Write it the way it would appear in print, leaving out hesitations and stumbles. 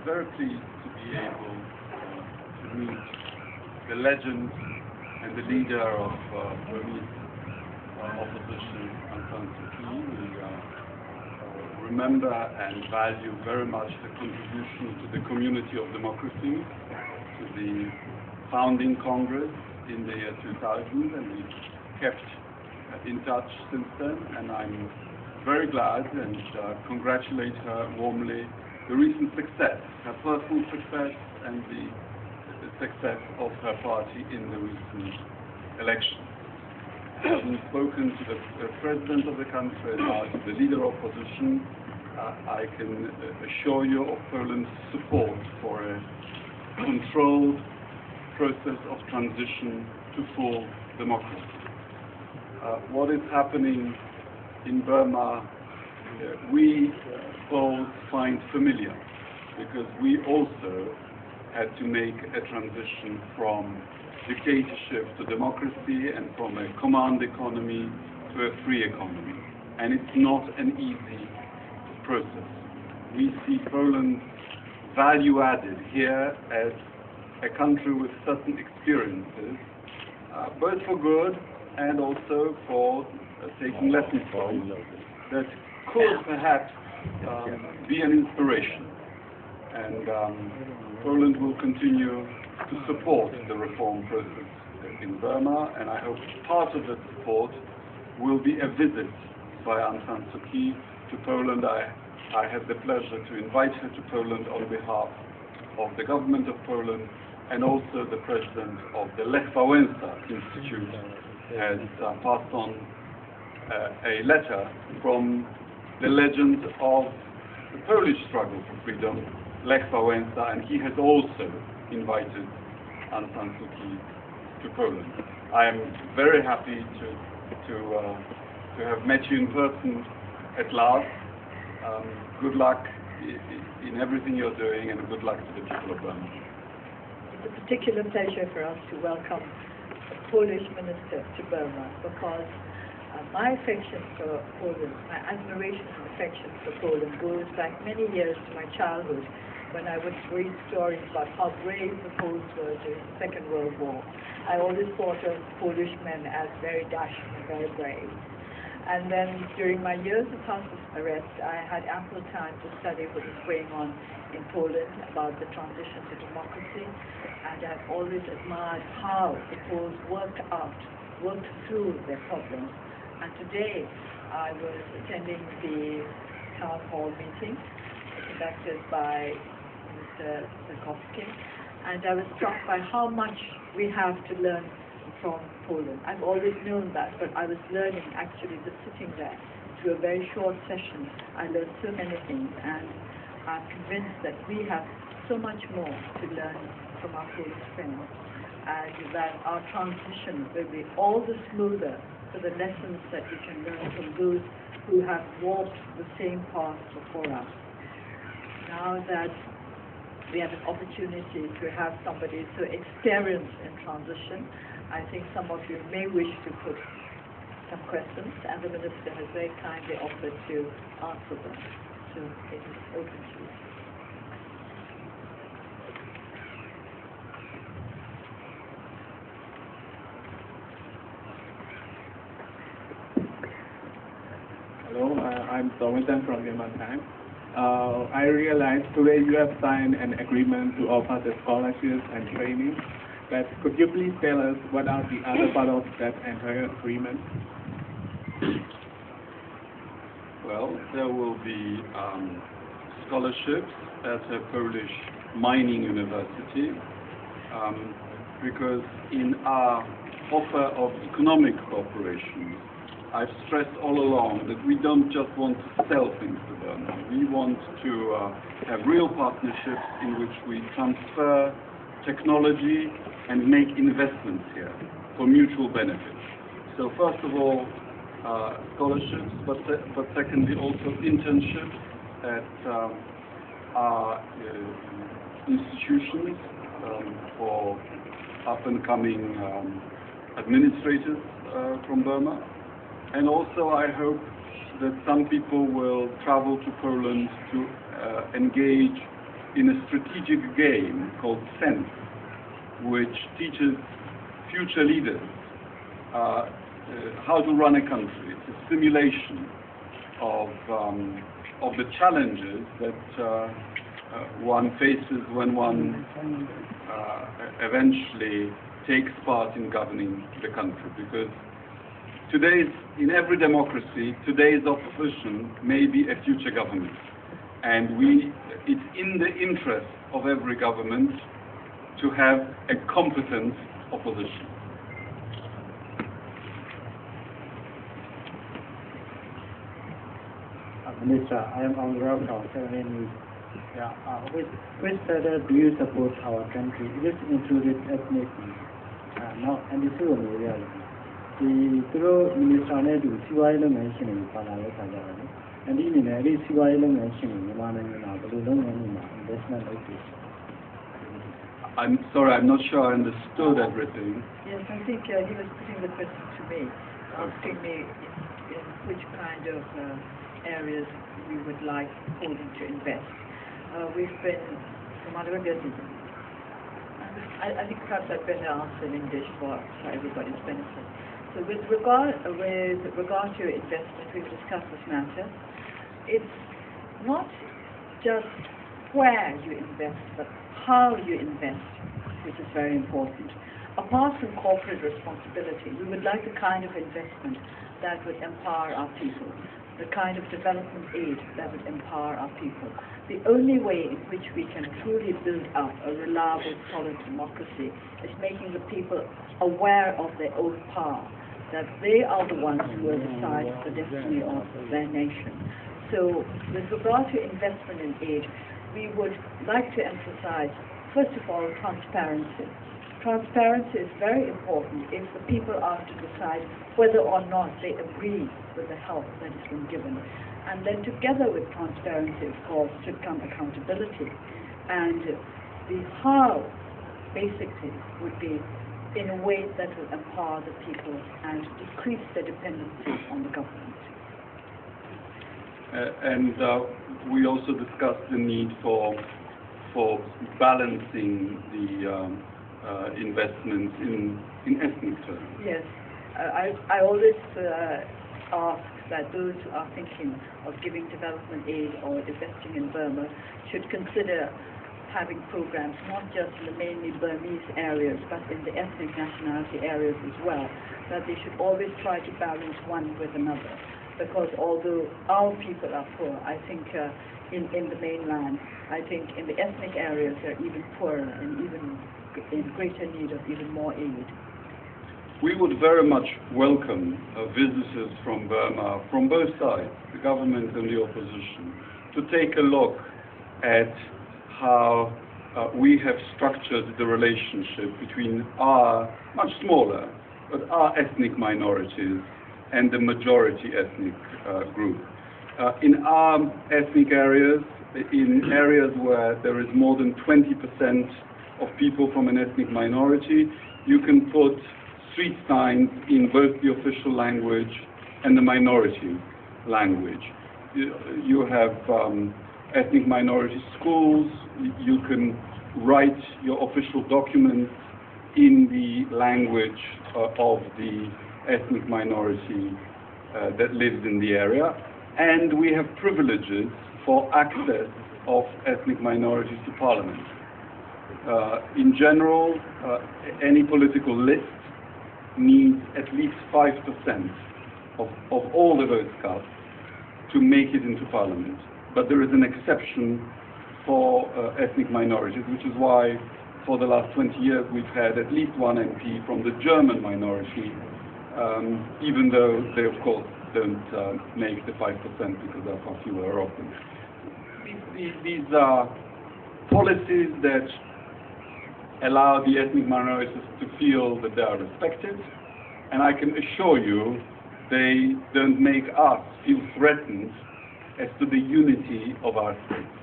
very pleased to be able to meet the legend and the leader of Burmese opposition, Aung San Suu Kyi. We remember and value very much her contribution to the community of democracy, to the founding Congress in the year 2000, and we kept in touch since then, and I'm very glad and congratulate her warmly the recent success, her personal success and the success of her party in the recent election. Having spoken to the president of the country and now to the leader of opposition, I can assure you of Poland's support for a controlled process of transition to full democracy. What is happening in Burma, we Poles find familiar, because we also had to make a transition from dictatorship to democracy and from a command economy to a free economy. And it's not an easy process. We see Poland's value added here as a country with certain experiences, both for good and also for taking lessons from, that could perhaps be an inspiration. And Poland will continue to support the reform process in Burma, and I hope part of that support will be a visit by Aung San Suu Kyi to Poland. I had the pleasure to invite her to Poland on behalf of the government of Poland, and also the president of the Lech Wałęsa Institute has passed on a letter from the legend of the Polish struggle for freedom, Lech Wałęsa, and he has also invited Aung San Suu Kyi to Poland. I am very happy to have met you in person at last. Good luck in everything you're doing, and good luck to the people of Burma. It's a particular pleasure for us to welcome a Polish minister to Burma, because my affection for Poland, my admiration and affection for Poland goes back many years to my childhood, when I would read stories about how brave the Poles were during the Second World War. I always thought of Polish men as very dashing and very brave. And then during my years of house arrest, I had ample time to study what was going on in Poland about the transition to democracy, and I've always admired how the Poles worked through their problems. And today I was attending the town hall meeting conducted by Mr. Zakowski, and I was struck by how much we have to learn from Poland. I've always known that, but I was learning actually just sitting there through a very short session. I learned so many things, and I'm convinced that we have so much more to learn from our Polish friends, and that our transition will be all the smoother for the lessons that we can learn from those who have walked the same path before us. Now that we have an opportunity to have somebody so experienced in transition, I think some of you may wish to put some questions, and the Minister has very kindly offered to answer them. So it is open to you. Hello, I'm Somitan from Myanmar Times. I realized today you have signed an agreement to offer the scholarships and training. But could you please tell us what are the other part of that entire agreement? Well, there will be scholarships at a Polish mining university, because in our offer of economic cooperation, I've stressed all along that we don't just want to sell things to Burma. We want to have real partnerships in which we transfer technology and make investments here for mutual benefit. So first of all, scholarships, but secondly also internships at our institutions for up-and-coming administrators from Burma. And also I hope that some people will travel to Poland to engage in a strategic game called Sense, which teaches future leaders how to run a country. It's a simulation of the challenges that one faces when one eventually takes part in governing the country. Because in every democracy, today's opposition may be a future government. And it's in the interest of every government to have a competent opposition. Minister, I am on the road now. Which further do you support our country? It is included ethnic now and the two reality. The through Minister Nadu, Siwaila mentioning Palaka, and even a Siwaila mentioning the man and investment like this. I'm sorry, I'm not sure I understood everything. Yes, I think he was putting the question to me, asking me in which kind of areas we would like Poland to invest. We've been, I think perhaps I'd better answer in English for everybody's benefit. So with regard to investment, we've discussed this matter. It's not just where you invest, but how you invest, which is very important. Apart from corporate responsibility, we would like the kind of investment that would empower our people, the kind of development aid that would empower our people. The only way in which we can truly build up a reliable, solid democracy is making the people aware of their own power, that they are the ones who will decide the destiny of their nation. So, with regard to investment in aid, we would like to emphasize, first of all, transparency. Transparency is very important if the people are to decide whether or not they agree with the help that has been given. And then together with transparency, of course, should come accountability. And the how, basically, would be in a way that will empower the people and decrease their dependency on the government. We also discussed the need for balancing the investments in ethnic terms. Yes, I always ask that those who are thinking of giving development aid or investing in Burma should consider having programs not just in the mainly Burmese areas, but in the ethnic nationality areas as well, that they should always try to balance one with another. Because although our people are poor, I think in the mainland, I think in the ethnic areas they're even poorer and even in greater need of even more aid. We would very much welcome visitors from Burma, from both sides, the government and the opposition, to take a look at how we have structured the relationship between our much smaller, but our ethnic minorities and the majority ethnic group. In our ethnic areas, in areas where there is more than 20% of people from an ethnic minority, you can put street signs in both the official language and the minority language. You have ethnic minority schools. You can write your official documents in the language of the ethnic minority that lives in the area. And we have privileges for access of ethnic minorities to parliament. In general, any political list needs at least 5% of all the votes cast to make it into parliament. But there is an exception for ethnic minorities, which is why for the last 20 years we've had at least one MP from the German minority, even though they of course don't make the 5% because there are far fewer of them. These are policies that allow the ethnic minorities to feel that they are respected, and I can assure you they don't make us feel threatened as to the unity of our state.